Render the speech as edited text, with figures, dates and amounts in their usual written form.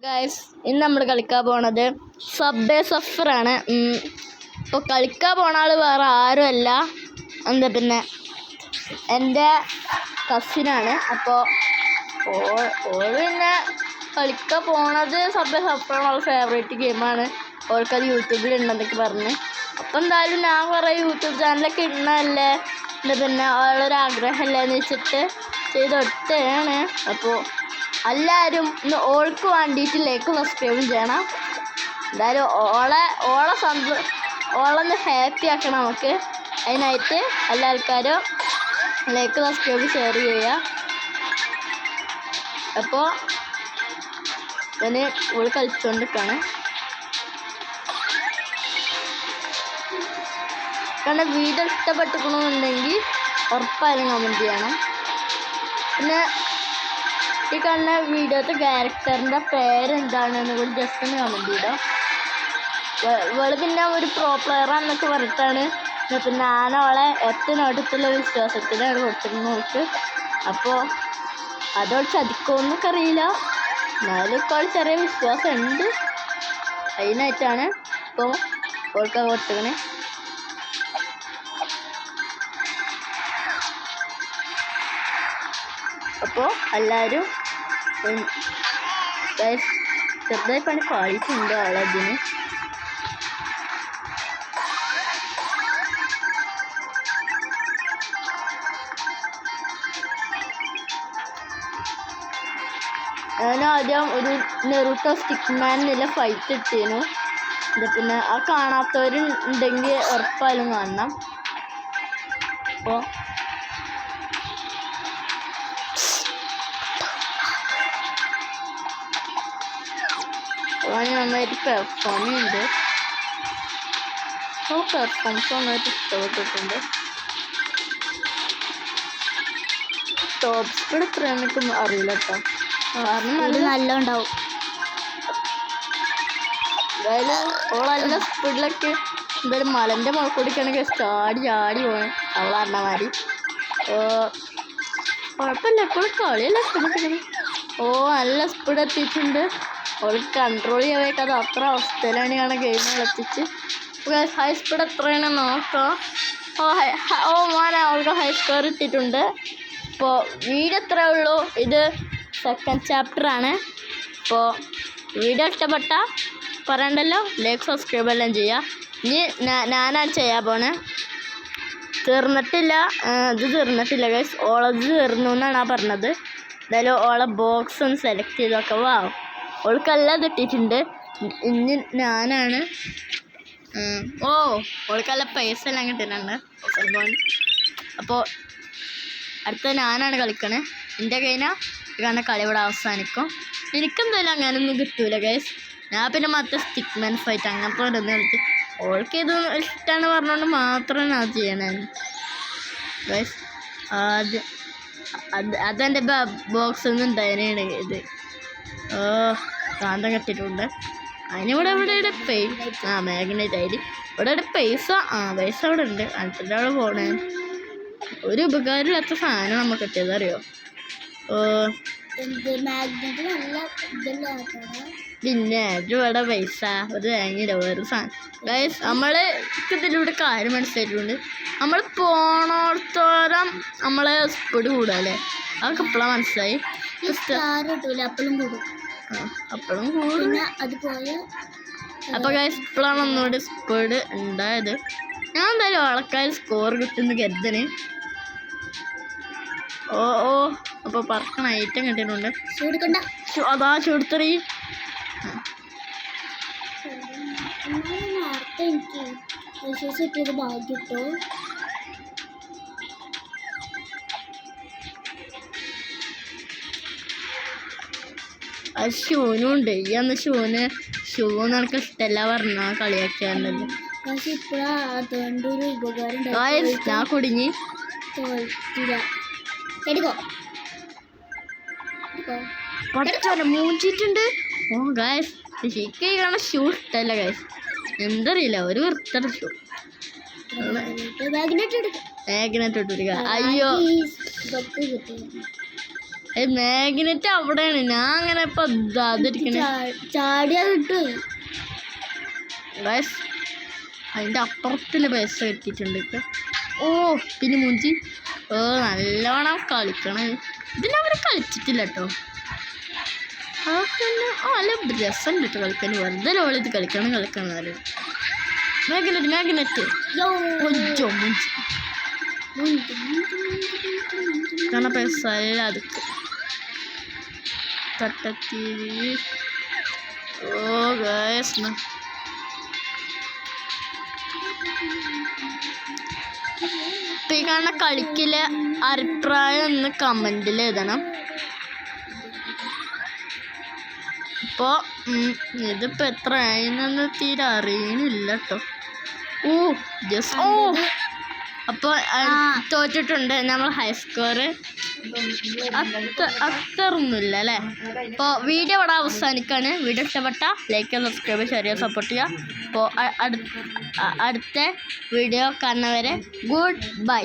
Guys ഇന്ന് നമ്മൾ കളിക്കാൻ പോണത് സബ്വേ സർഫറാണ്. ഇപ്പോൾ കളിക്കാൻ പോണ ആൾ വേറെ ആരുമല്ല, എന്താ പിന്നെ എൻ്റെ കസിനാണ്. അപ്പോൾ ഓൾ പിന്നെ കളിക്കാൻ പോണത് സബ്വേ സർഫറാണ്. അവളുടെ ഫേവറേറ്റ് ഗെയിമാണ്. ഓൾക്കത് യൂട്യൂബിലുണ്ടെന്നൊക്കെ പറഞ്ഞ്. അപ്പോൾ എന്തായാലും ഞാൻ കുറേ യൂട്യൂബ് ചാനലൊക്കെ ഇടുന്നതല്ലേ, എന്താ പിന്നെ അവളൊരാഗ്രഹമല്ലേ എന്ന് വെച്ചിട്ട് ചെയ്തൊട്ടാണ്. അപ്പോൾ എല്ലാവരും ഇന്ന് ഓൾക്ക് വേണ്ടിയിട്ട് ലൈക്ക് സബ്സ്ക്രൈബും ചെയ്യണം. എന്തായാലും ഓളൊന്ന് ഹാപ്പി ആക്കണം നമുക്ക്. അതിനായിട്ട് എല്ലാ ആൾക്കാരും ലൈക്ക് സബ്സ്ക്രൈബ് ഷെയർ ചെയ്യുക. അപ്പോൾ ഇവന് ഓൾ കളിച്ചുകൊണ്ടിരിക്കുകയാണ്. കാരണം വീഡിയോ ഇഷ്ടപ്പെട്ടിരിക്കണമെന്നുണ്ടെങ്കിൽ ഉറപ്പായാലും കമൻറ്റ് ചെയ്യണം. പിന്നെ ഈ കാണുന്ന വീഡിയോത്തെ ക്യാരക്ടറിൻ്റെ പേരെന്താണെന്ന് കൂടി ജസ്റ്റ് ഒന്ന് കമൻറ്റ് ചെയ്താൽ. ഇവള് പിന്നെ ഒരു പ്രോ പ്ലെയറാന്നൊക്കെ പറഞ്ഞിട്ടാണ് പിന്നെ ഞാനവളെ ഏറ്റവും അടുത്തുള്ള വിശ്വാസത്തിലാണ് കൊടുത്തിരുന്നത് അവൾക്ക്. അപ്പോൾ അതവൾ ചതിക്കുമെന്നൊക്കെ അറിയില്ല, എന്നാലും ഇപ്പോൾ ചെറിയ വിശ്വാസം ഉണ്ട്. അതിനായിട്ടാണ് ഇപ്പോൾ അവൾക്ക് കൊടുത്തിരിക്കണേ. അപ്പോൾ എല്ലാവരും ചെറുതായി പണി പാടിയിട്ടുണ്ട് ആളതിന്. ഞാനാദ്യം ഒരു നെറൂട്ടോ സ്റ്റിക്മാൻ എന്നുള്ള ഫൈറ്റ് ഇട്ടിരുന്നു. പിന്നെ ആ കാണാത്തവരുണ്ടെങ്കിൽ ഉറപ്പായാലും കാണണം. അപ്പോൾ അവന് നന്നായിട്ട് പെർഫോം ചെയ്യുന്നുണ്ട്. പെർഫോമൻസ് നന്നായിട്ട് ഇഷ്ടപ്പെട്ടിട്ടുണ്ട്. ടോപ്പ് സ്പീഡ് എത്രയാണെന്നൊക്കെ അറിയില്ല കേട്ടോ, കാരണം നല്ല ഉണ്ടാവും. എന്തായാലും ഓളെല്ലാം സ്പീഡിലൊക്കെ എന്തായാലും മലൻ്റെ മുളക്കൂടിക്കാണെങ്കിൽ ചാടി പോകണം അവൾ പറഞ്ഞമാതിരി. കുഴപ്പമില്ല, എപ്പോഴും കളിയല്ല ഇഷ്ടപ്പെട്ടിരിക്കണം. നല്ല സ്പീഡ് എത്തിയിട്ടുണ്ട്. അവൾക്ക് കൺട്രോൾ ചെയ്യാൻ വയ്ക്കാതെ അത്ര അവസ്ഥയിലാണ് ഞാൻ ഗെയിമുകൾ എത്തിച്ച്. ഹൈ സ്പീഡ് എത്രയാണ് നോക്കാം. അവൾക്ക് ഹൈ സ്കോർ ഇട്ടിട്ടുണ്ട്. ഇപ്പോൾ വീഡിയോ എത്രയേ ഉള്ളൂ, ഇത് സെക്കൻഡ് ചാപ്റ്ററാണ്. അപ്പോൾ വീഡിയോ ഇഷ്ടപ്പെട്ട പറയണ്ടല്ലോ, ലൈക്ക് സബ്സ്ക്രൈബ് എല്ലാം ചെയ്യുക. ഇനി ഞാനാണ് ചെയ്യാൻ പോണേ. തീർന്നിട്ടില്ല, ഇത് തീർന്നിട്ടില്ല ഗൈസ്. ഓളത് തീർന്നു എന്നാണ് ആ പറഞ്ഞത്. എന്തായാലും ഓളെ ബോക്സ് ഒന്ന് സെലക്ട് ചെയ്തൊക്കെ ഓൾക്കെല്ലാം കിട്ടിയിട്ടുണ്ട്. ഇനി ഞാനാണ് ഓൾക്കെല്ലാം പൈസ എല്ലാം കിട്ടിയിട്ടുണ്ട്. അപ്പോൾ അടുത്ത ഞാനാണ് കളിക്കണേ. എൻ്റെ കഴിഞ്ഞാൽ കാരണം കളി ഇവിടെ അവസാനിക്കും. എനിക്കെന്തായാലും അങ്ങനെയൊന്നും കിട്ടൂല ഗൈസ്. ഞാൻ പിന്നെ മറ്റേ സ്റ്റിക്മാൻ ഫൈറ്റ് അങ്ങനത്തെ ഓരോന്ന് കളിക്കും. ഓൾക്ക് ഇത് ഇഷ്ടമാണ് പറഞ്ഞുകൊണ്ട് മാത്രമാണ് അത് ചെയ്യണേ ഗൈസ്. അതെൻ്റെ ബോക്സിൽ നിന്ന് ഉണ്ടായതിനാണ് ഇത്. കാന്തം കെട്ടിയിട്ടുണ്ട്. അതിനിവിടെ മാഗ്നറ്റ് ആയിട്ട് ഇവിടെ പൈസ അവിടെ ഉണ്ട്. അടുത്തിൻ്റെ അവിടെ പോണേ ഒരു ഉപകാരമില്ലാത്ത സാധനം നമുക്ക് കിട്ടിയത് അറിയോ. പിന്നെ ഇവിടെ പൈസ ഒരു തേങ്ങില്ല വേറെ സാധനം ഗൈസ്. നമ്മൾ ഇതിലൂടെ കാര്യം മനസ്സിലായിട്ടുണ്ട്. നമ്മൾ പോണോടത്തോളം നമ്മളെ സ്പീഡ് കൂടാല്ലേ, അതൊക്കെ ഇപ്പോഴാണ് മനസ്സിലായി. അപ്പോഴും കൂടും. അപ്പോൾ ഗൈസ് ഇപ്പോഴാണ് ഒന്നുകൂടി സ്പീഡ് ഉണ്ടായത്. ഞാൻ എന്തായാലും ആൾക്കാർ സ്കോർ കിട്ടുന്ന കരുതന്. അപ്പോൾ പറക്കണ ഐറ്റം കിട്ടിയിട്ടുണ്ട്. അതാ ചൂടുത്തറി. അത് ഷൂനും ഉണ്ട്. ഈ അന്ന് ഷൂ നിനക്ക് ഇഷ്ടമല്ല പറഞ്ഞ കളിയാക്കിയാണ്ടല്ലോ. ഞാൻ കുടുങ്ങി. മൂഞ്ചിട്ടുണ്ട്. ഗായ്സ് ശരിക്കും കാണാൻ ഷൂ ഇഷ്ടമല്ല ഗായ്സ്, എന്തറിയില്ല ഒരു വൃത്തിയുടെ ഷൂ. മാഗ്നറ്റ് ഇട്ടിരിക്കുക. അയ്യോ മാഗ്നറ്റ് അവിടെയാണ്. ഞാൻ അങ്ങനെ ഇപ്പൊ അതിരിക്കണേ ചാടിയാ കിട്ടു. അതിന്റെ അപ്പുറത്തില് പൈസ കിട്ടിയിട്ടുണ്ട് ഇപ്പൊ. ഓ പിന്നെ മൂഞ്ചി. ഓ നല്ലോണം കളിക്കണേ. ഇതിനവരെ കളിച്ചിട്ടില്ല കേട്ടോ. അല്ല രസം കിട്ടും കളിക്കാൻ. വെറുതെ ലോളിത് കളിക്കണം മാഗ്നറ്റ് കാരണം പൈസ അല്ല അതൊക്കെ തട്ടത്തിരി. ഓ ഗൈസ് ഇപ്പൊ ഈ കാണുന്ന കളിക്കിലെ അഭിപ്രായം ഒന്ന് കമന്റിൽ എഴുതണം. ഇപ്പോൾ ഇതിപ്പോൾ എത്ര ആയിന്ന് തീരെ അറിയണില്ല കേട്ടോ. അപ്പോൾ തോറ്റിട്ടുണ്ട് നമ്മൾ. ഹൈ സ്കോർ അത്രയൊന്നുമില്ല അല്ലേ. അപ്പോൾ വീഡിയോ ഇവിടെ അവസാനിക്കാണ്. വീഡിയോ ഇഷ്ടപ്പെട്ട ലൈക്ക് ചെയ്യുക, സബ്സ്ക്രൈബ്, ഷെയർ ചെയ്യുക, സപ്പോർട്ട് ചെയ്യുക. അപ്പോൾ അടുത്ത വീഡിയോ കാണുന്നവരെ ഗുഡ് ബൈ.